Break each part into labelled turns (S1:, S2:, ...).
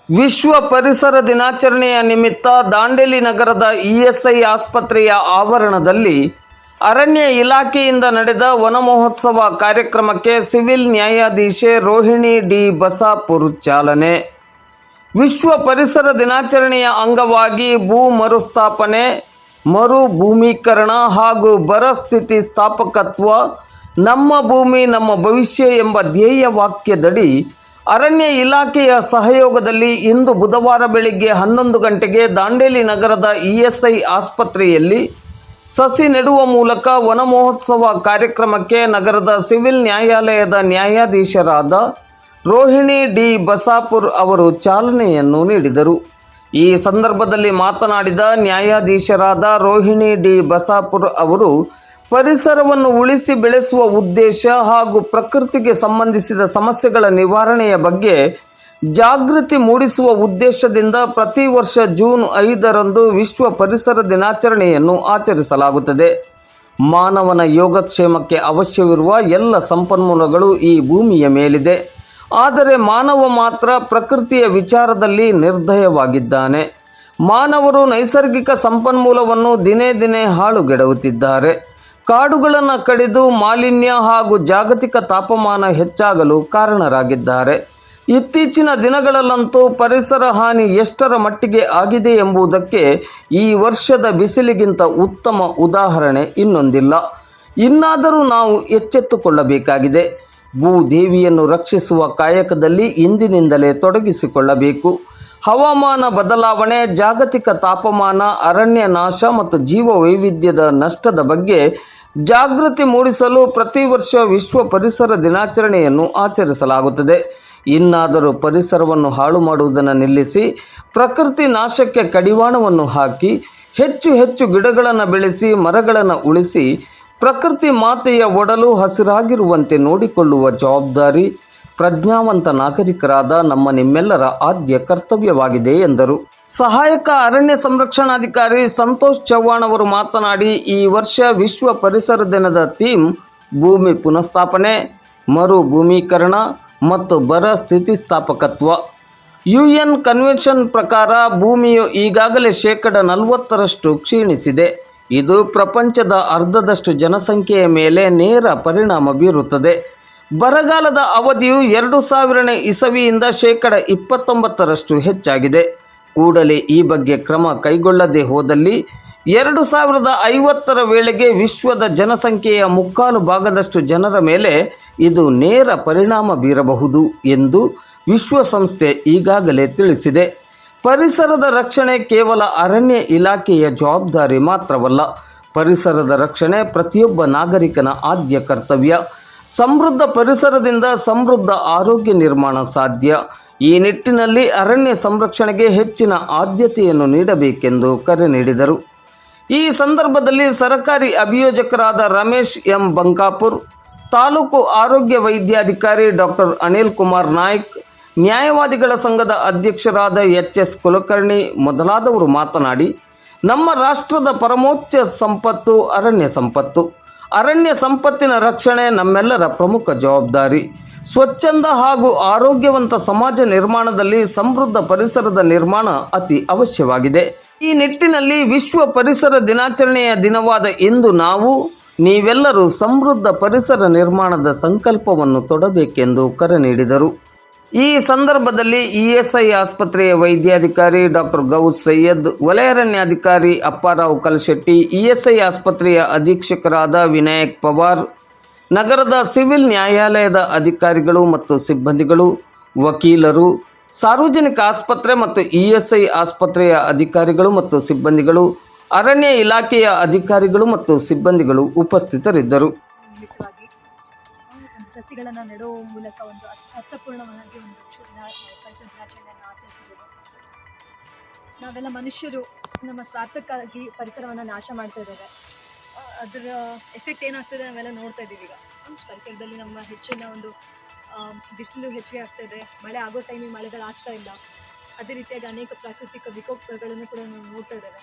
S1: ವಿಶ್ವ ಪರಿಸರ ದಿನಾಚರಣೆಯ ನಿಮಿತ್ತ ದಾಂಡೇಲಿ ನಗರದ ಇಎಸ್ಐ ಆಸ್ಪತ್ರೆಯ ಆವರಣದಲ್ಲಿ ಅರಣ್ಯ ಇಲಾಖೆಯಿಂದ ನಡೆದ ವನ ಮಹೋತ್ಸವ ಕಾರ್ಯಕ್ರಮಕ್ಕೆ ಸಿವಿಲ್ ನ್ಯಾಯಾಧೀಶೆ ರೋಹಿಣಿ ಡಿ ಬಸಾಪುರ್ ಚಾಲನೆ. ವಿಶ್ವ ಪರಿಸರ ದಿನಾಚರಣೆಯ ಅಂಗವಾಗಿ ಭೂ ಮರುಸ್ಥಾಪನೆ, ಮರು ಭೂಮೀಕರಣ ಹಾಗೂ ಬರ ಸ್ಥಿತಿ ಸ್ಥಾಪಕತ್ವ, ನಮ್ಮ ಭೂಮಿ ನಮ್ಮ ಭವಿಷ್ಯ ಎಂಬ ಧ್ಯೇಯ ವಾಕ್ಯದಡಿ ಅರಣ್ಯ ಇಲಾಖೆಯ ಸಹಯೋಗದಲ್ಲಿ ಇಂದು ಬುಧವಾರ ಬೆಳಿಗ್ಗೆ 11 ಗಂಟೆಗೆ ದಾಂಡೇಲಿ ನಗರದ ಇಎಸ್ಐ ಆಸ್ಪತ್ರೆಯಲ್ಲಿ ಸಸಿ ನೆಡುವ ಮೂಲಕ ವನ ಮಹೋತ್ಸವ ಕಾರ್ಯಕ್ರಮಕ್ಕೆ ನಗರದ ಸಿವಿಲ್ ನ್ಯಾಯಾಲಯದ ನ್ಯಾಯಾಧೀಶರಾದ ರೋಹಿಣಿ ಡಿ ಬಸಾಪುರ್ ಅವರು ಚಾಲನೆಯನ್ನು ನೀಡಿದರು. ಈ ಸಂದರ್ಭದಲ್ಲಿ ಮಾತನಾಡಿದ ನ್ಯಾಯಾಧೀಶರಾದ ರೋಹಿಣಿ ಡಿ ಬಸಾಪುರ್ ಅವರು ಪರಿಸರವನ್ನು ಉಳಿಸಿ ಬೆಳೆಸುವ ಉದ್ದೇಶ ಹಾಗೂ ಪ್ರಕೃತಿಗೆ ಸಂಬಂಧಿಸಿದ ಸಮಸ್ಯೆಗಳ ನಿವಾರಣೆಯ ಬಗ್ಗೆ ಜಾಗೃತಿ ಮೂಡಿಸುವ ಉದ್ದೇಶದಿಂದ ಪ್ರತಿ ವರ್ಷ ಜೂನ್ 5ರಂದು ವಿಶ್ವ ಪರಿಸರ ದಿನಾಚರಣೆಯನ್ನು ಆಚರಿಸಲಾಗುತ್ತದೆ. ಮಾನವನ ಯೋಗಕ್ಷೇಮಕ್ಕೆ ಅವಶ್ಯವಿರುವ ಎಲ್ಲ ಸಂಪನ್ಮೂಲಗಳು ಈ ಭೂಮಿಯ ಮೇಲಿದೆ. ಆದರೆ ಮಾನವ ಮಾತ್ರ ಪ್ರಕೃತಿಯ ವಿಚಾರದಲ್ಲಿ ನಿರ್ದಯವಾಗಿದ್ದಾನೆ. ಮಾನವರು ನೈಸರ್ಗಿಕ ಸಂಪನ್ಮೂಲವನ್ನು ದಿನೇ ದಿನೇ ಹಾಳುಗೆಡವುತ್ತಿದ್ದಾರೆ. ಕಾಡುಗಳನ್ನು ಕಡಿದು ಮಾಲಿನ್ಯ ಹಾಗೂ ಜಾಗತಿಕ ತಾಪಮಾನ ಹೆಚ್ಚಾಗಲು ಕಾರಣರಾಗಿದ್ದಾರೆ. ಇತ್ತೀಚಿನ ದಿನಗಳಲ್ಲಂತೂ ಪರಿಸರ ಹಾನಿ ಎಷ್ಟರ ಮಟ್ಟಿಗೆ ಆಗಿದೆ ಎಂಬುದಕ್ಕೆ ಈ ವರ್ಷದ ಬಿಸಿಲಿಗಿಂತ ಉತ್ತಮ ಉದಾಹರಣೆ ಇನ್ನೊಂದಿಲ್ಲ. ಇನ್ನಾದರೂ ನಾವು ಎಚ್ಚೆತ್ತುಕೊಳ್ಳಬೇಕಾಗಿದೆ. ಭೂದೇವಿಯನ್ನು ರಕ್ಷಿಸುವ ಕಾಯಕದಲ್ಲಿ ಇಂದಿನಿಂದಲೇ ತೊಡಗಿಸಿಕೊಳ್ಳಬೇಕು. ಹವಾಮಾನ ಬದಲಾವಣೆ, ಜಾಗತಿಕ ತಾಪಮಾನ, ಅರಣ್ಯ ನಾಶ ಮತ್ತು ಜೀವ ವೈವಿಧ್ಯದ ನಷ್ಟದ ಬಗ್ಗೆ ಜಾಗೃತಿ ಮೂಡಿಸಲು ಪ್ರತಿ ವರ್ಷ ವಿಶ್ವ ಪರಿಸರ ದಿನಾಚರಣೆಯನ್ನು ಆಚರಿಸಲಾಗುತ್ತದೆ. ಇನ್ನಾದರೂ ಪರಿಸರವನ್ನು ಹಾಳು ಮಾಡುವುದನ್ನು ನಿಲ್ಲಿಸಿ ಪ್ರಕೃತಿ ನಾಶಕ್ಕೆ ಕಡಿವಾಣವನ್ನು ಹಾಕಿ ಹೆಚ್ಚು ಹೆಚ್ಚು ಗಿಡಗಳನ್ನು ಬೆಳೆಸಿ ಮರಗಳನ್ನು ಉಳಿಸಿ ಪ್ರಕೃತಿ ಮಾತೆಯ ಒಡಲು ಹಸಿರಾಗಿರುವಂತೆ ನೋಡಿಕೊಳ್ಳುವ ಜವಾಬ್ದಾರಿ ಪ್ರಜ್ಞಾವಂತ ನಾಗರಿಕರಾದ ನಮ್ಮ ನಿಮ್ಮೆಲ್ಲರ ಆದ್ಯ ಕರ್ತವ್ಯವಾಗಿದೆ ಎಂದರು. ಸಹಾಯಕ ಅರಣ್ಯ ಸಂರಕ್ಷಣಾಧಿಕಾರಿ ಸಂತೋಷ್ ಚವ್ಹಾಣ್ ಅವರು ಮಾತನಾಡಿ, ಈ ವರ್ಷ ವಿಶ್ವ ಪರಿಸರ ದಿನದ ಥೀಮ್ ಭೂಮಿ ಪುನಃಸ್ಥಾಪನೆ, ಮರು ಭೂಮೀಕರಣ ಮತ್ತು ಬರ ಸ್ಥಿತಿಸ್ಥಾಪಕತ್ವ. UN ಕನ್ವೆನ್ಷನ್ ಪ್ರಕಾರ ಭೂಮಿಯು ಈಗಾಗಲೇ 40% ಕ್ಷೀಣಿಸಿದೆ. ಇದು ಪ್ರಪಂಚದ ಅರ್ಧದಷ್ಟು ಜನಸಂಖ್ಯೆಯ ಮೇಲೆ ನೇರ ಪರಿಣಾಮ ಬೀರುತ್ತದೆ. ಬರಗಾಲದ ಅವಧಿಯು 2000ನೇ ಇಸವಿಯಿಂದ 29% ಹೆಚ್ಚಾಗಿದೆ. ಕೂಡಲೇ ಈ ಬಗ್ಗೆ ಕ್ರಮ ಕೈಗೊಳ್ಳದೆ ಹೋದಲ್ಲಿ 2050ರ ವೇಳೆಗೆ ವಿಶ್ವದ ಜನಸಂಖ್ಯೆಯ 3/4 ಭಾಗದಷ್ಟು ಜನರ ಮೇಲೆ ಇದು ನೇರ ಪರಿಣಾಮ ಬೀರಬಹುದು ಎಂದು ವಿಶ್ವಸಂಸ್ಥೆ ಈಗಾಗಲೇ ತಿಳಿಸಿದೆ. ಪರಿಸರದ ರಕ್ಷಣೆ ಕೇವಲ ಅರಣ್ಯ ಇಲಾಖೆಯ ಜವಾಬ್ದಾರಿ ಮಾತ್ರವಲ್ಲ. ಪರಿಸರದ ರಕ್ಷಣೆ ಪ್ರತಿಯೊಬ್ಬ ನಾಗರಿಕನ ಆದ್ಯ ಕರ್ತವ್ಯ. ಸಮೃದ್ಧ ಪರಿಸರದಿಂದ ಸಮೃದ್ಧ ಆರೋಗ್ಯ ನಿರ್ಮಾಣ ಸಾಧ್ಯ. ಈ ನಿಟ್ಟಿನಲ್ಲಿ ಅರಣ್ಯ ಸಂರಕ್ಷಣೆಗೆ ಹೆಚ್ಚಿನ ಆದ್ಯತೆಯನ್ನು ನೀಡಬೇಕೆಂದು ಕರೆ ನೀಡಿದರು. ಈ ಸಂದರ್ಭದಲ್ಲಿ ಸರ್ಕಾರಿ ಅಭಿಯೋಜಕರಾದ ರಮೇಶ್ ಎಂ ಬಂಕಾಪುರ್, ತಾಲೂಕು ಆರೋಗ್ಯ ವೈದ್ಯಾಧಿಕಾರಿ ಡಾಕ್ಟರ್ ಅನಿಲ್ ಕುಮಾರ್ ನಾಯ್ಕ್, ನ್ಯಾಯವಾದಿಗಳ ಸಂಘದ ಅಧ್ಯಕ್ಷರಾದ HS ಕುಲಕರ್ಣಿ ಮೊದಲಾದವರು ಮಾತನಾಡಿ, ನಮ್ಮ ರಾಷ್ಟ್ರದ ಪರಮೋಚ್ಚ ಸಂಪತ್ತು ಅರಣ್ಯ ಸಂಪತ್ತು. ಅರಣ್ಯ ಸಂಪತ್ತಿನ ರಕ್ಷಣೆ ನಮ್ಮೆಲ್ಲರ ಪ್ರಮುಖ ಜವಾಬ್ದಾರಿ. ಸ್ವಚ್ಛಂದ ಹಾಗೂ ಆರೋಗ್ಯವಂತ ಸಮಾಜ ನಿರ್ಮಾಣದಲ್ಲಿ ಸಮೃದ್ಧ ಪರಿಸರದ ನಿರ್ಮಾಣ ಅತಿ ಅವಶ್ಯವಾಗಿದೆ. ಈ ನಿಟ್ಟಿನಲ್ಲಿ ವಿಶ್ವ ಪರಿಸರ ದಿನಾಚರಣೆಯ ದಿನವಾದ ಇಂದು ನೀವೆಲ್ಲರೂ ಸಮೃದ್ಧ ಪರಿಸರ ನಿರ್ಮಾಣದ ಸಂಕಲ್ಪವನ್ನು ತೊಡಬೇಕೆಂದು ಕರೆ ನೀಡಿದರು. ಈ ಸಂದರ್ಭದಲ್ಲಿ ಇಎಸ್ಐ ಆಸ್ಪತ್ರೆಯ ವೈದ್ಯಾಧಿಕಾರಿ ಡಾಕ್ಟರ್ ಗೌಸ್ ಸೈಯದ್, ವಲಯಾರಣ್ಯಾಧಿಕಾರಿ ಅಪ್ಪಾರಾವ್ ಕಲ್ಶೆಟ್ಟಿ, ಇಎಸ್ಐ ಆಸ್ಪತ್ರೆಯ ಅಧೀಕ್ಷಕರಾದ ವಿನಾಯಕ್ ಪವಾರ್, ನಗರದ ಸಿವಿಲ್ ನ್ಯಾಯಾಲಯದ ಅಧಿಕಾರಿಗಳು ಮತ್ತು ಸಿಬ್ಬಂದಿಗಳು, ವಕೀಲರು, ಸಾರ್ವಜನಿಕ ಆಸ್ಪತ್ರೆ ಮತ್ತು ಇಎಸ್ಐ ಆಸ್ಪತ್ರೆಯ ಅಧಿಕಾರಿಗಳು ಮತ್ತು ಸಿಬ್ಬಂದಿಗಳು, ಅರಣ್ಯ ಇಲಾಖೆಯ ಅಧಿಕಾರಿಗಳು ಮತ್ತು ಸಿಬ್ಬಂದಿಗಳು ಉಪಸ್ಥಿತರಿದ್ದರು.
S2: ಸಸಿಗಳನ್ನು ನೆಡುವ ಮೂಲಕ ಒಂದು ಅರ್ಥಪೂರ್ಣವಾಗಿ ಒಂದು ಪರಿಸರ ದಿನಾಚರಣೆಯನ್ನು ಆಚರಿಸಿದ್ದೇವೆ. ನಾವೆಲ್ಲ ಮನುಷ್ಯರು ನಮ್ಮ ಸ್ವಾರ್ಥಕ್ಕಾಗಿ ಪರಿಸರವನ್ನು ನಾಶ ಮಾಡ್ತಾ ಇದ್ದೇವೆ. ಅದರ ಎಫೆಕ್ಟ್ ಏನಾಗ್ತದೆ ನಾವೆಲ್ಲ ನೋಡ್ತಾ ಇದ್ದೀವಿ. ಈಗ ಪರಿಸರದಲ್ಲಿ ನಮ್ಮ ಹೆಚ್ಚಿನ ಒಂದು ಬಿಸಿಲು ಹೆಚ್ಚಿಗೆ ಆಗ್ತಾಯಿದೆ, ಮಳೆ ಆಗೋ ಟೈಮಿಗೆ ಮಳೆಗಳು ಆಗ್ತಾ ಇಲ್ಲ. ಅದೇ ರೀತಿಯಾಗಿ ಅನೇಕ ಪ್ರಾಕೃತಿಕ ವಿಕೋಪಗಳನ್ನು ಕೂಡ ನಾವು ನೋಡ್ತಾ ಇದ್ದೇವೆ.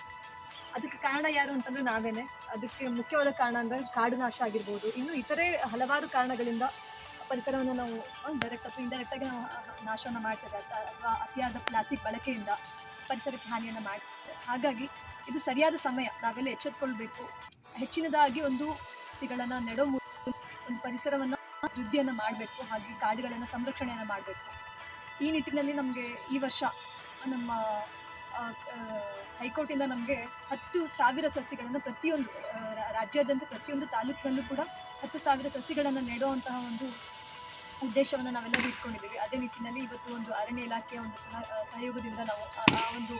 S2: ಅದಕ್ಕೆ ಕಾರಣ ಯಾರು ಅಂತಂದರೆ ನಾವೇನೆ. ಅದಕ್ಕೆ ಮುಖ್ಯವಾದ ಕಾರಣ ಅಂದರೆ ಕಾಡು ನಾಶ ಆಗಿರ್ಬೋದು. ಇನ್ನು ಇತರೆ ಹಲವಾರು ಕಾರಣಗಳಿಂದ ಪರಿಸರವನ್ನು ನಾವು ಡೈರೆಕ್ಟ್ ಅಥವಾ ಇಂಡೈರೆಕ್ಟಾಗಿ ನಾವು ನಾಶವನ್ನು ಮಾಡ್ತೇವೆ ಅಥವಾ ಅತಿಯಾದ ಪ್ಲಾಸ್ಟಿಕ್ ಬಳಕೆಯಿಂದ ಪರಿಸರಕ್ಕೆ ಹಾನಿಯನ್ನು ಮಾಡ್ತೇವೆ. ಹಾಗಾಗಿ ಇದು ಸರಿಯಾದ ಸಮಯ, ನಾವೆಲ್ಲ ಎಚ್ಚೆತ್ತುಕೊಳ್ಬೇಕು. ಹೆಚ್ಚಿನದಾಗಿ ಒಂದು ಸಸಿಗಳನ್ನು ನೆಡೋ ಮೂಲಕ ಒಂದು ಪರಿಸರವನ್ನು ವೃದ್ಧಿಯನ್ನು ಮಾಡಬೇಕು, ಹಾಗೆ ಕಾಡುಗಳನ್ನು ಸಂರಕ್ಷಣೆಯನ್ನು ಮಾಡಬೇಕು. ಈ ನಿಟ್ಟಿನಲ್ಲಿ ನಮಗೆ ಈ ವರ್ಷ ನಮ್ಮ ಹೈಕೋರ್ಟಿಂದ ನಮಗೆ 10,000 ಸಸಿಗಳನ್ನು ಪ್ರತಿಯೊಂದು ರಾಜ್ಯಾದ್ಯಂತ ಪ್ರತಿಯೊಂದು ತಾಲೂಕಿನಲ್ಲೂ ಕೂಡ 10,000 ಸಸಿಗಳನ್ನು ನೆಡುವಂತಹ ಒಂದು ಉದ್ದೇಶವನ್ನು ನಾವೆಲ್ಲರೂ ಇಟ್ಕೊಂಡಿದ್ದೀವಿ. ಅದೇ ನಿಟ್ಟಿನಲ್ಲಿ ಇವತ್ತು ಒಂದು ಅರಣ್ಯ ಇಲಾಖೆಯ ಒಂದು ಸಹಯೋಗದಿಂದ ನಾವು ಆ ಒಂದು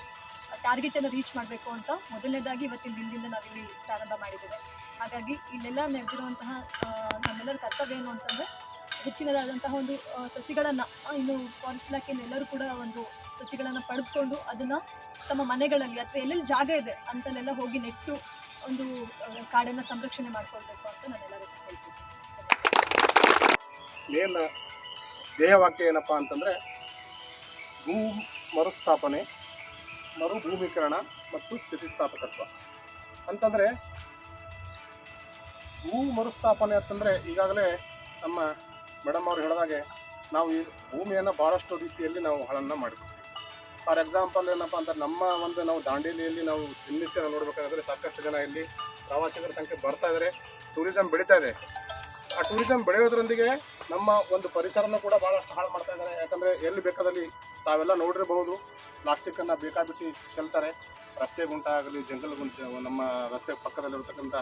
S2: ಟಾರ್ಗೆಟನ್ನು ರೀಚ್ ಮಾಡಬೇಕು ಅಂತ ಮೊದಲನೇದಾಗಿ ಇವತ್ತಿನ ದಿನದಿಂದ ನಾವಿಲ್ಲಿ ಪ್ರಾರಂಭ ಮಾಡಿದ್ದೇವೆ. ಹಾಗಾಗಿ ಇಲ್ಲೆಲ್ಲ ನೆಡೆದಿರುವಂತಹ ನಮ್ಮೆಲ್ಲರ ಕರ್ತವ್ಯ ಏನು ಅಂತಂದರೆ ಹೆಚ್ಚಿನದಾದಂತಹ ಒಂದು ಸಸಿಗಳನ್ನು ಇನ್ನು ಫಾರೆಸ್ಟ್ ಇಲಾಖೆಯಲ್ಲೆಲ್ಲರೂ ಕೂಡ ಒಂದು ಸಸಿಗಳನ್ನು ಪಡೆದುಕೊಂಡು ಅದನ್ನು ತಮ್ಮ ಮನೆಗಳಲ್ಲಿ ಅಥವಾ ಎಲ್ಲೆಲ್ಲಿ ಜಾಗ ಇದೆ ಅಂತಲ್ಲೆಲ್ಲ ಹೋಗಿ ನೆಟ್ಟು ಒಂದು ಕಾಡನ್ನು ಸಂರಕ್ಷಣೆ ಮಾಡ್ಕೊಳ್ಬೇಕು ಅಂತ ನಾನೆಲ್ಲರಿಗೂ ಹೇಳ್ತೀನಿ.
S3: ಮೇನ್ ಧ್ಯೇಯವಾಕ್ಯ ಏನಪ್ಪ ಅಂತಂದರೆ ಭೂ ಮರುಸ್ಥಾಪನೆ, ಮರುಭೂಮೀಕರಣ ಮತ್ತು ಸ್ಥಿತಿಸ್ಥಾಪಕತ್ವ ಅಂತಂದರೆ ಭೂ ಮರುಸ್ಥಾಪನೆ ಅಂತಂದರೆ ಈಗಾಗಲೇ ನಮ್ಮ ಮೇಡಮ್ ಅವ್ರು ಹೇಳಿದಾಗೆ ನಾವು ಈ ಭೂಮಿಯನ್ನು ಭಾಳಷ್ಟು ರೀತಿಯಲ್ಲಿ ನಾವು ಹಾಳನ್ನು ಮಾಡಿರ್ತೀವಿ. ಫಾರ್ ಎಕ್ಸಾಂಪಲ್ ಏನಪ್ಪ ಅಂದ್ರೆ ನಾವು ದಾಂಡೇಲಿಯಲ್ಲಿ ನಾವು ದಿನನಿತ್ಯ ನಾವು ನೋಡಬೇಕಾದ್ರೆ ಸಾಕಷ್ಟು ಜನ ಇಲ್ಲಿ ಪ್ರವಾಸಿಗರ ಸಂಖ್ಯೆ ಬರ್ತಾ ಇದ್ದಾರೆ, ಟೂರಿಸಂ ಬೆಳೀತಾ ಇದೆ. ಆ ಟೂರಿಸಂ ಬೆಳೆಯೋದ್ರೊಂದಿಗೆ ನಮ್ಮ ಒಂದು ಪರಿಸರನೂ ಕೂಡ ಭಾಳಷ್ಟು ಹಾಳು ಮಾಡ್ತಾ ಇದ್ದಾರೆ. ಯಾಕಂದರೆ ಎಲ್ಲಿ ಬೇಕಾದಲ್ಲಿ ತಾವೆಲ್ಲ ನೋಡಿರಬಹುದು, ಪ್ಲಾಸ್ಟಿಕ್ಕನ್ನು ಬೇಕಾಬಿಟ್ಟು ಚೆಲ್ತಾರೆ. ರಸ್ತೆ ಗುಂಟಾಗಲಿ, ಜಂಗಲ್ ಗುಂಟ, ನಮ್ಮ ರಸ್ತೆ ಪಕ್ಕದಲ್ಲಿರ್ತಕ್ಕಂಥ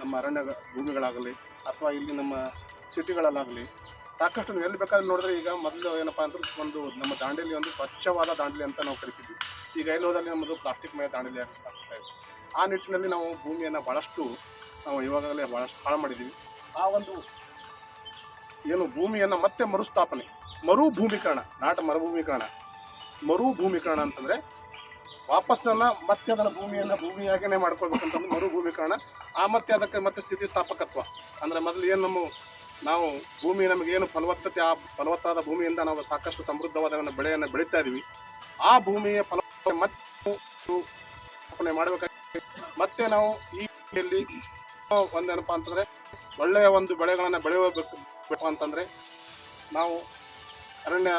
S3: ನಮ್ಮ ಅರಣ್ಯ ಭೂಮಿಗಳಾಗಲಿ ಅಥವಾ ಇಲ್ಲಿ ನಮ್ಮ ಸಿಟಿಗಳಲ್ಲಾಗಲಿ ಸಾಕಷ್ಟು ನೀವು ಎಲ್ಲಿ ಬೇಕಾದ್ರೆ ನೋಡಿದ್ರೆ ಈಗ ಮೊದಲು ಏನಪ್ಪ ಅಂದ್ರೆ ಒಂದು ನಮ್ಮ ದಾಂಡೇಲಿ ಒಂದು ಸ್ವಚ್ಛವಾದ ದಾಂಡೇಲಿ ಅಂತ ನಾವು ಕರಿತಿದ್ವಿ. ಈಗ ಎಲ್ಲೋದಲ್ಲಿ ನಮ್ಮದು ಪ್ಲಾಸ್ಟಿಕ್ ಮಯ ದಾಂಡೇಲಿ ಆಗ್ತಾ ಇದೆ. ಆ ನಿಟ್ಟಿನಲ್ಲಿ ನಾವು ಭೂಮಿಯನ್ನು ಭಾಳಷ್ಟು ನಾವು ಇವಾಗಲೇ ಭಾಳಷ್ಟು ಹಾಳು ಮಾಡಿದ್ದೀವಿ. ಆ ಒಂದು ಏನು ಭೂಮಿಯನ್ನು ಮತ್ತೆ ಮರುಸ್ಥಾಪನೆ, ಮರುಭೂಮೀಕರಣ, ನಾಟ ಮರುಭೂಮೀಕರಣ ಅಂತಂದರೆ ವಾಪಸ್ಸನ್ನು ಮತ್ತೆ ಅದನ್ನು ಭೂಮಿಯಾಗೇ ಮಾಡ್ಕೊಳ್ಬೇಕಂತಂದ್ರೆ ಮರುಭೂಮೀಕರಣ. ಮತ್ತೆ ಅದಕ್ಕೆ ಮತ್ತೆ ಸ್ಥಿತಿಸ್ಥಾಪಕತ್ವ ಅಂದರೆ ಮೊದಲು ಏನು ನಾವು ಭೂಮಿ ನಮಗೇನು ಫಲವತ್ತಾದ ಭೂಮಿಯಿಂದ ನಾವು ಸಾಕಷ್ಟು ಸಮೃದ್ಧವಾದ ಬೆಳೆಯನ್ನು ಬೆಳೀತಾ ಇದ್ದೀವಿ. ಆ ಭೂಮಿಯ ಫಲವತ್ತತೆ ಮತ್ತೆ ಮಾಡಬೇಕಾಗಿ ಮತ್ತೆ ನಾವು ಈ ಭೂಮಿಯಲ್ಲಿ ಒಂದೇನಪ್ಪ ಅಂತಂದರೆ ಒಳ್ಳೆಯ ಒಂದು ಬೆಳೆಗಳನ್ನು ಬೆಳೆಯಬೇಕು ಅಂತಂದರೆ ನಾವು ಅರಣ್ಯ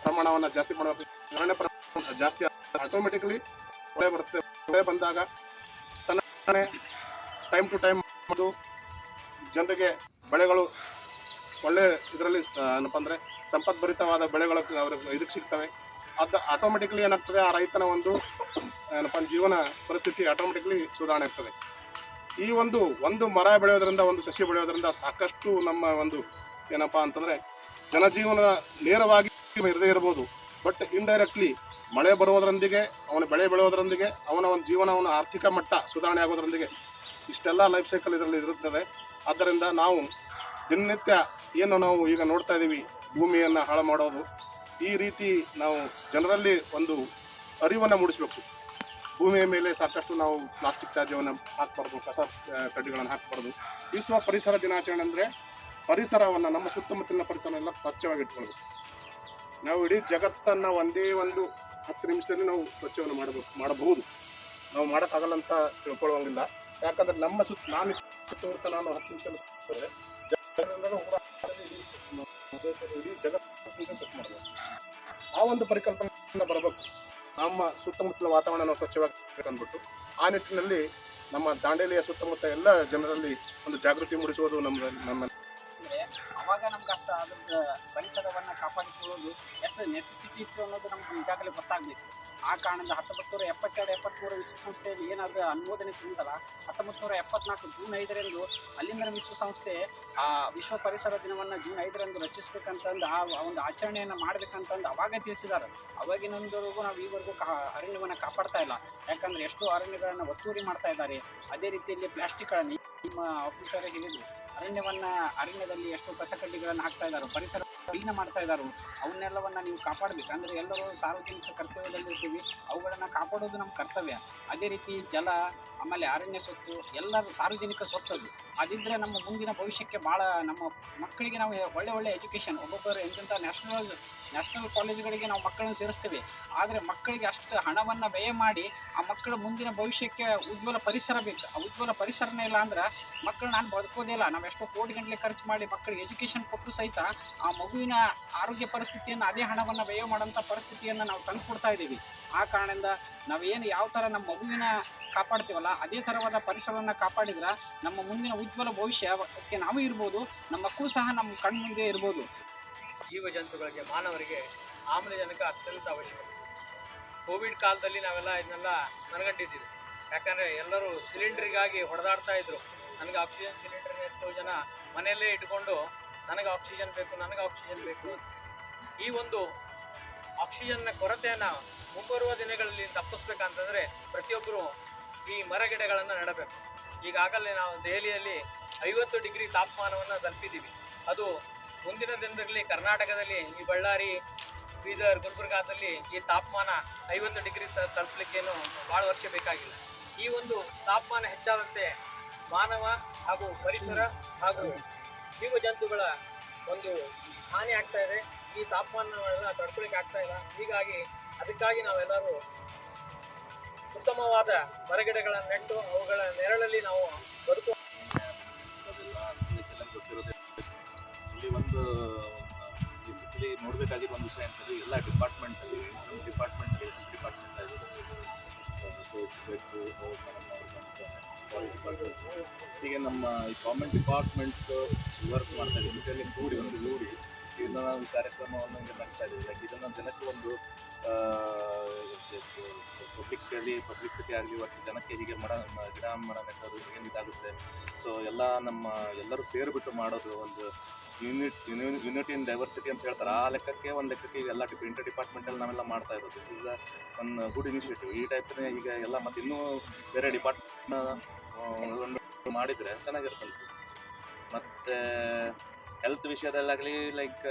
S3: ಪ್ರಮಾಣವನ್ನು ಜಾಸ್ತಿ ಮಾಡಬೇಕು. ಅರಣ್ಯ ಪ್ರಮಾಣ ಜಾಸ್ತಿ ಆಟೋಮೆಟಿಕಲಿ ಮಳೆ ಬರುತ್ತೆ. ಮಳೆ ಬಂದಾಗ ತನ್ನ ಟೈಮ್ ಟು ಟೈಮ್ ಜನರಿಗೆ ಬೆಳೆಗಳು ಒಳ್ಳೆ ಇದರಲ್ಲಿ ಏನಪ್ಪ ಅಂದರೆ ಸಂಪದ್ಭರಿತವಾದ ಬೆಳೆಗಳು ಅವ್ರಿಗೆ ಇದಕ್ಕೆ ಸಿಗ್ತವೆ. ಅದು ಆಟೋಮೆಟಿಕ್ಲಿ ಏನಾಗ್ತದೆ, ಆ ರೈತನ ಒಂದು ಏನಪ್ಪ ಜೀವನ ಪರಿಸ್ಥಿತಿ ಆಟೋಮೆಟಿಕ್ಲಿ ಸುಧಾರಣೆ ಆಗ್ತದೆ. ಈ ಒಂದು ಮರ ಬೆಳೆಯೋದ್ರಿಂದ, ಒಂದು ಸಸಿ ಬೆಳೆಯೋದ್ರಿಂದ ಸಾಕಷ್ಟು ನಮ್ಮ ಒಂದು ಏನಪ್ಪ ಅಂತಂದರೆ ಜನಜೀವನ ನೇರವಾಗಿ ಇರದೇ ಇರ್ಬೋದು, ಬಟ್ ಇಂಡೈರೆಕ್ಟ್ಲಿ ಮಳೆ ಬರೋದ್ರೊಂದಿಗೆ, ಅವನ ಬೆಳೆ ಬೆಳೆಯೋದ್ರೊಂದಿಗೆ, ಅವನ ಒಂದು ಜೀವನ, ಅವನ ಆರ್ಥಿಕ ಮಟ್ಟ ಸುಧಾರಣೆ ಆಗೋದ್ರೊಂದಿಗೆ ಇಷ್ಟೆಲ್ಲ ಲೈಫ್ ಸೈಕಲ್ ಇದರಲ್ಲಿ ಇರುತ್ತದೆ. ಆದ್ದರಿಂದ ನಾವು ದಿನನಿತ್ಯ ಏನು ನಾವು ಈಗ ನೋಡ್ತಾ ಇದ್ದೀವಿ, ಭೂಮಿಯನ್ನು ಹಾಳು ಮಾಡೋದು, ಈ ರೀತಿ ನಾವು ಜನರಲ್ಲಿ ಒಂದು ಅರಿವನ್ನು ಮೂಡಿಸಬೇಕು. ಭೂಮಿಯ ಮೇಲೆ ಸಾಕಷ್ಟು ನಾವು ಪ್ಲಾಸ್ಟಿಕ್ ತ್ಯಾಜ್ಯವನ್ನು ಹಾಕಬಾರ್ದು, ಕಸ ಕಡ್ಡಿಗಳನ್ನು ಹಾಕಬಾರ್ದು. ವಿಶ್ವ ಪರಿಸರ ದಿನಾಚರಣೆ ಅಂದರೆ ಪರಿಸರವನ್ನು, ನಮ್ಮ ಸುತ್ತಮುತ್ತಲಿನ ಪರಿಸರನೆಲ್ಲ ಸ್ವಚ್ಛವಾಗಿ ಇಟ್ಕೊಳ್ಬೇಕು. ನಾವು ಇಡೀ ಜಗತ್ತನ್ನು ಒಂದೇ ಒಂದು 10 ನಿಮಿಷದಲ್ಲಿ ನಾವು ಸ್ವಚ್ಛವನ್ನು ಮಾಡಬಹುದು. ನಾವು ಮಾಡೋಕ್ಕಾಗಲ್ಲ ಅಂತ ತಿಳ್ಕೊಳ್ಳೋಂಗಿಲ್ಲ. ಯಾಕಂದರೆ ನಮ್ಮ ನಾನು 10 ನಿಮಿಷದಲ್ಲಿ ಇಡೀ ಜಗತ್ತು ಸ್ವಚ್ಛ ಮಾಡಬೇಕು. ಆ ಒಂದು ಪರಿಕಲ್ಪನೆ ಬರಬೇಕು. ನಮ್ಮ ಸುತ್ತಮುತ್ತಲ ವಾತಾವರಣ ನಾವು ಸ್ವಚ್ಛವಾಗಿ ಅಂದ್ಬಿಟ್ಟು ಆ ನಿಟ್ಟಿನಲ್ಲಿ ನಮ್ಮ ದಾಂಡೇಲಿಯ ಸುತ್ತಮುತ್ತ ಎಲ್ಲ ಜನರಲ್ಲಿ ಒಂದು ಜಾಗೃತಿ ಮೂಡಿಸುವುದು ನಮ್ಮ
S4: ಅವಾಗ ನಮ್ಗೆ ಅದ್ರದ್ದು ಪರಿಸರವನ್ನು ಕಾಪಾಡಿಕೊಳ್ಳೋದು ನೆಸೆಸಿಟಿ ಇತ್ತು ಅನ್ನೋದು ನಮ್ಗೆ ಈಗಾಗಲೇ ಗೊತ್ತಾಗಬೇಕು. ಆ ಕಾರಣದಿಂದ 1972-73 ವಿಶ್ವಸಂಸ್ಥೆಯಲ್ಲಿ ಏನಾದರೂ ಅನುಮೋದನೆ ತುಂಬಿದಲ್ಲ, 1974 ಜೂನ್ 5ರಂದು ಅಲ್ಲಿಂದ ವಿಶ್ವಸಂಸ್ಥೆ ವಿಶ್ವ ಪರಿಸರ ದಿನವನ್ನು ಜೂನ್ 5ರಂದು ರಚಿಸಬೇಕಂತಂದು ಆ ಒಂದು ಆಚರಣೆಯನ್ನು ಮಾಡಬೇಕಂತಂದು ಅವಾಗ ತಿಳಿಸಿದ್ದಾರೆ. ಅವಾಗಿನವರೆಗೂ ನಾವು ಈವರೆಗೂ ಅರಣ್ಯವನ್ನು ಕಾಪಾಡ್ತಾ ಇಲ್ಲ. ಯಾಕಂದರೆ ಎಷ್ಟೋ ಅರಣ್ಯಗಳನ್ನು ಒತ್ತುವರಿ ಮಾಡ್ತಾ ಇದ್ದಾರೆ. ಅದೇ ರೀತಿಯಲ್ಲಿ ಪ್ಲಾಸ್ಟಿಕ್ಗಳನ್ನು ನಿಮ್ಮ ಆಫೀಸರೇ ಹೇಳಿದರು, ಅರಣ್ಯದಲ್ಲಿ ಎಷ್ಟೋ ಕಸಕಡ್ಡಿಗಳನ್ನು ಹಾಕ್ತಾ ಇದ್ದಾರೆ. ಪರಿಸರ ಮಲಿನ ಮಾಡ್ತಾ ಇದ್ದಾರೋ ಅವನ್ನೆಲ್ಲವನ್ನು ನೀವು ಕಾಪಾಡಬೇಕು. ಅಂದರೆ ಎಲ್ಲರೂ ಸಾರ್ವಜನಿಕ ಕರ್ತವ್ಯದಲ್ಲಿರ್ತೀವಿ, ಅವುಗಳನ್ನು ಕಾಪಾಡೋದು ನಮ್ಮ ಕರ್ತವ್ಯ. ಅದೇ ರೀತಿ ಜಲ, ಆಮೇಲೆ ಅರಣ್ಯ ಸ್ವತ್ತು ಎಲ್ಲರೂ ಸಾರ್ವಜನಿಕ ಸ್ವತ್ತದು. ಅದಿದ್ದರೆ ನಮ್ಮ ಮುಂದಿನ ಭವಿಷ್ಯಕ್ಕೆ ಭಾಳ, ನಮ್ಮ ಮಕ್ಕಳಿಗೆ ನಾವು ಒಳ್ಳೆ ಎಜುಕೇಷನ್, ಒಬ್ಬೊಬ್ಬರು ಎಂತೆಂಥ ನ್ಯಾಷನಲ್ ಕಾಲೇಜುಗಳಿಗೆ ನಾವು ಮಕ್ಕಳನ್ನು ಸೇರಿಸ್ತೇವೆ. ಆದರೆ ಮಕ್ಕಳಿಗೆ ಅಷ್ಟು ಹಣವನ್ನು ವ್ಯಯ ಮಾಡಿ ಆ ಮಕ್ಕಳ ಮುಂದಿನ ಭವಿಷ್ಯಕ್ಕೆ ಉಜ್ವಲ ಪರಿಸರ ಬೇಕು. ಆ ಉಜ್ವಲ ಪರಿಸರನೇ ಇಲ್ಲ ಅಂದ್ರೆ ಮಕ್ಕಳು ನಾನು ಬದುಕೋದೇ ಇಲ್ಲ. ನಾವು ಎಷ್ಟೋ ಕೋಟಿಗಟ್ಟಲೆ ಖರ್ಚು ಮಾಡಿ ಮಕ್ಕಳಿಗೆ ಎಜುಕೇಷನ್ ಕೊಟ್ಟು ಸಹಿತ ಆ ಮಗುವಿನ ಆರೋಗ್ಯ ಪರಿಸ್ಥಿತಿಯನ್ನು, ಅದೇ ಹಣವನ್ನು ವ್ಯಯ ಮಾಡೋಂಥ ಪರಿಸ್ಥಿತಿಯನ್ನು ನಾವು ತಂದುಕೊಡ್ತಾ ಇದ್ದೀವಿ. ಆ ಕಾರಣದಿಂದ ನಾವೇನು ಯಾವ ಥರ ನಮ್ಮ ಮಗುವಿನ ಕಾಪಾಡ್ತೀವಲ್ಲ, ಅದೇ ಥರವಾದ ಪರಿಸರವನ್ನು ಕಾಪಾಡಿದ್ರೆ ನಮ್ಮ ಮುಂದಿನ ಉಜ್ವಲ ಭವಿಷ್ಯಕ್ಕೆ ನಾವು ಇರ್ಬೋದು, ನಮ್ಮ ಮಕ್ಕಳು ಸಹ ನಮ್ಮ ಕಣ್ಮುಂದೆ ಇರ್ಬೋದು.
S5: ಜೀವಜಂತುಗಳಿಗೆ, ಮಾನವರಿಗೆ ಆಮ್ಲಜನಕ ಅತ್ಯಂತ ಅವಶ್ಯಕ. ಕೋವಿಡ್ ಕಾಲದಲ್ಲಿ ನಾವೆಲ್ಲ ಇದನ್ನೆಲ್ಲ ಮನಗಂಡಿದ್ದೀವಿ. ಯಾಕಂದರೆ ಎಲ್ಲರೂ ಸಿಲಿಂಡ್ರಿಗಾಗಿ ಹೊಡೆದಾಡ್ತಾ ಇದ್ರು. ನನಗೆ ಆಕ್ಸಿಜನ್ ಸಿಲಿಂಡರ್, ಎಷ್ಟೋ ಜನ ಮನೆಯಲ್ಲೇ ಇಟ್ಕೊಂಡು ನನಗೆ ಆಕ್ಸಿಜನ್ ಬೇಕು. ಈ ಒಂದು ಆಕ್ಸಿಜನ್ನ ಕೊರತೆಯನ್ನು ಮುಂಬರುವ ದಿನಗಳಲ್ಲಿ ತಪ್ಪಿಸ್ಬೇಕಂತಂದರೆ ಪ್ರತಿಯೊಬ್ಬರು ಈ ಮರಗಿಡಗಳನ್ನು ನೆಡಬೇಕು. ಈಗಾಗಲೇ ನಾವು ದೆಹಲಿಯಲ್ಲಿ 50 ಡಿಗ್ರಿ ತಾಪಮಾನವನ್ನು ತಲುಪಿದ್ದೀವಿ. ಅದು ಮುಂದಿನ ದಿನದಲ್ಲಿ ಕರ್ನಾಟಕದಲ್ಲಿ ಈ ಬಳ್ಳಾರಿ, ಬೀದರ್, ಗುಲ್ಬರ್ಗಾದಲ್ಲಿ ಈ ತಾಪಮಾನ 50 ಡಿಗ್ರಿ ತಲುಪಲಿಕ್ಕೇನು ಭಾಳ ವರ್ಷ ಬೇಕಾಗಿಲ್ಲ. ಈ ಒಂದು ತಾಪಮಾನ ಹೆಚ್ಚಾದಂತೆ ಮಾನವ ಹಾಗೂ ಪರಿಸರ ಹಾಗೂ ಜೀವಜಂತುಗಳ ಒಂದು ಹಾನಿ ಆಗ್ತಾ ಇದೆ. ಈ ತಾಪಮಾನವೆಲ್ಲ ತಡ್ಕೊಳಿಕ್ಕೆ ಆಗ್ತಾ ಇಲ್ಲ. ಹೀಗಾಗಿ ಅದಕ್ಕಾಗಿ ನಾವೆಲ್ಲರೂ ಉತ್ತಮವಾದ ಮರಗಿಡಗಳನ್ನು ನೆಟ್ಟು ಅವುಗಳ ನೆರಳಲ್ಲಿ ನಾವು ಬದುಕು.
S6: ಗೊತ್ತಿರೋದೇ ಇಲ್ಲಿ ಒಂದು ಬೇಸಿಕಲಿ ನೋಡಬೇಕಾಗಿರೋ ಒಂದು ವಿಷಯ ಅಂತಂದರೆ ಎಲ್ಲ ಡಿಪಾರ್ಟ್ಮೆಂಟಲ್ಲಿ, ನಮ್ಮ ಡಿಪಾರ್ಟ್ಮೆಂಟ್ ಹೀಗೆ ನಮ್ಮ ಈ ಗೌರ್ಮೆಂಟ್ ಡಿಪಾರ್ಟ್ಮೆಂಟ್ಸ್ ವರ್ಕ್ ಮಾಡ್ತಾ ಇದ್ದೀವಿ. ಇದರಲ್ಲಿ ಕೂಡಿ ಇದನ್ನು ನಾವು ಕಾರ್ಯಕ್ರಮವನ್ನು ಈಗ ನಡೆಸ್ತಾ ಇದ್ದೀವಿ. ಲೈಕ್ ಇದನ್ನು ಜನಕ್ಕೆ ಒಂದು ಪಬ್ಲಿಸಿಟಿ ಆಗಲಿ, ಒಟ್ಟು ಜನಕ್ಕೆ ಹೀಗೆ ಗಿಡ ಮರ ನೆಟ್ಟೋದು ಏನು ಇದಾಗುತ್ತೆ. ಸೊ ಎಲ್ಲರೂ ಸೇರಿಬಿಟ್ಟು ಮಾಡೋದು ಒಂದು ಯೂನಿಟಿ ಇನ್ ಡೈವರ್ಸಿಟಿ ಅಂತ ಹೇಳ್ತಾರೆ. ಆ ಲೆಕ್ಕಕ್ಕೆ ಈಗ ಎಲ್ಲ ಇಂಟರ್ ಡಿಪಾರ್ಟ್ಮೆಂಟಲ್ಲಿ ನಾವೆಲ್ಲ ಮಾಡ್ತಾ ಇರೋದು. This is one good initiative. ಈ ಟೈಪ್ನೇ ಈಗ ಎಲ್ಲ ಮತ್ತು ಇನ್ನೂ ಬೇರೆ ಡಿಪಾರ್ಟ್ಮೆಂಟ್ ಮಾಡಿದರೆ ಚೆನ್ನಾಗಿರ್ತಲ್ಲ. ಮತ್ತು ಹೆಲ್ತ್ ವಿಷಯದಲ್ಲಾಗಲಿ ಲೈಕ್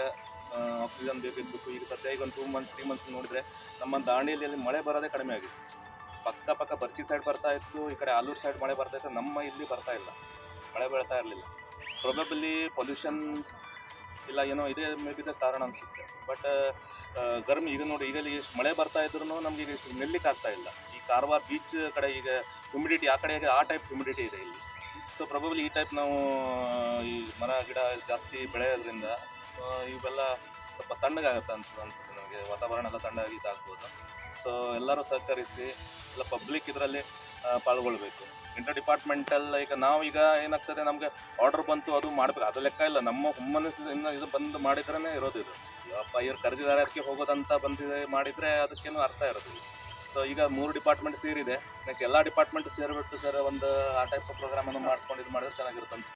S6: ಆಕ್ಸಿಜನ್ ಬೇಕಿತ್ತು. ಈಗ ಸದ್ಯ ಈಗ ಒಂದು 2 months 3 months ನೋಡಿದರೆ ನಮ್ಮ ದಾಂಡೇಲಿಯಲ್ಲಿ ಮಳೆ ಬರೋದೇ ಕಡಿಮೆ ಆಗಿದೆ. ಪಕ್ಕ ಬರ್ಚಿ ಸೈಡ್ ಬರ್ತಾ ಇತ್ತು, ಈ ಕಡೆ ಆಲೂರು ಸೈಡ್ ಮಳೆ ಬರ್ತಾ ಇತ್ತು. ನಮ್ಮ ಇಲ್ಲಿ ಬರ್ತಾ ಇಲ್ಲ, ಮಳೆ ಬೀಳ್ತಾ ಇರಲಿಲ್ಲ. ಪ್ರೊಬೆಬಲಿ ಪೊಲ್ಯೂಷನ್ ಇಲ್ಲ ಏನೋ ಇದೆ, ಮೇ ಬಿ ದ ಕಾರಣ ಅನಿಸುತ್ತೆ. ಬಟ್ ಗರ್ಮಿ ಈಗ ನೋಡಿ, ಈಗ ಎಷ್ಟು ಮಳೆ ಬರ್ತಾ ಇದ್ರೂ ನಮ್ಗೆ ಈಗ ಇಷ್ಟು ನಿಲ್ಲಿಕ್ಕೆ ಆಗ್ತಾ ಇಲ್ಲ. ಈ ಕಾರವಾರ ಬೀಚ್ ಕಡೆ ಈಗ ಹ್ಯುಮಿಡಿಟಿ ಆ ಕಡೆ ಆ ಟೈಪ್ ಹ್ಯುಮಿಡಿಟಿ ಇದೆ ಇಲ್ಲಿ. ಸೊ ಪ್ರೊಬೆಬಲಿ ಈ ಟೈಪ್ ನಾವು ಈ ಮರ ಗಿಡ ಜಾಸ್ತಿ ಬೆಳೆಯೋದ್ರಿಂದ ಇವೆಲ್ಲ ಸ್ವಲ್ಪ ತಣ್ಣಗಾಗುತ್ತೆ ಅಂತ ಅನಿಸುತ್ತೆ ನನಗೆ. ವಾತಾವರಣ ಎಲ್ಲ ತಣ್ಣಗಾಗಿ ಇದಾಗ್ಬೋದು. ಸೊ ಎಲ್ಲರೂ ಸಹಕರಿಸಿ ಎಲ್ಲ ಪಬ್ಲಿಕ್ ಇದರಲ್ಲಿ ಪಾಲ್ಗೊಳ್ಬೇಕು. ಇಂಟರ್ ಡಿಪಾರ್ಟ್ಮೆಂಟಲ್ ಈಗ ನಾವೀಗ ಏನಾಗ್ತದೆ, ನಮಗೆ ಆರ್ಡರ್ ಬಂತು ಅದು ಮಾಡಬೇಕು, ಅದು ಲೆಕ್ಕ ಇಲ್ಲ. ನಮ್ಮ ಹುಮ್ಮನಸ್ಸಿಂದ ಇದು ಬಂದು ಮಾಡಿದ್ರೇ ಇರೋದು. ಇದು ಅಪ್ಪ ಇವ್ರು ಕರೆದಿದ್ದಾರೆ ಅದಕ್ಕೆ ಹೋಗೋದಂತ ಬಂದಿದೆ ಮಾಡಿದರೆ ಅದಕ್ಕೇನು ಅರ್ಥ ಇರೋದಿಲ್ಲ. ಸೊ ಈಗ 3 ಡಿಪಾರ್ಟ್ಮೆಂಟ್ ಸೇರಿದೆ. ನೆಕ್ಸ್ಟ್ ಎಲ್ಲ ಡಿಪಾರ್ಟ್ಮೆಂಟ್ ಸೇರಿಬಿಟ್ಟು ಸರ್ ಒಂದು ಆ ಟೈಪ್ ಪ್ರೋಗ್ರಾಮನ್ನು ಮಾಡಿಸ್ಕೊಂಡು ಇದು ಮಾಡಿದ್ರೆ ಚೆನ್ನಾಗಿರುತ್ತೆ ಅಂತ.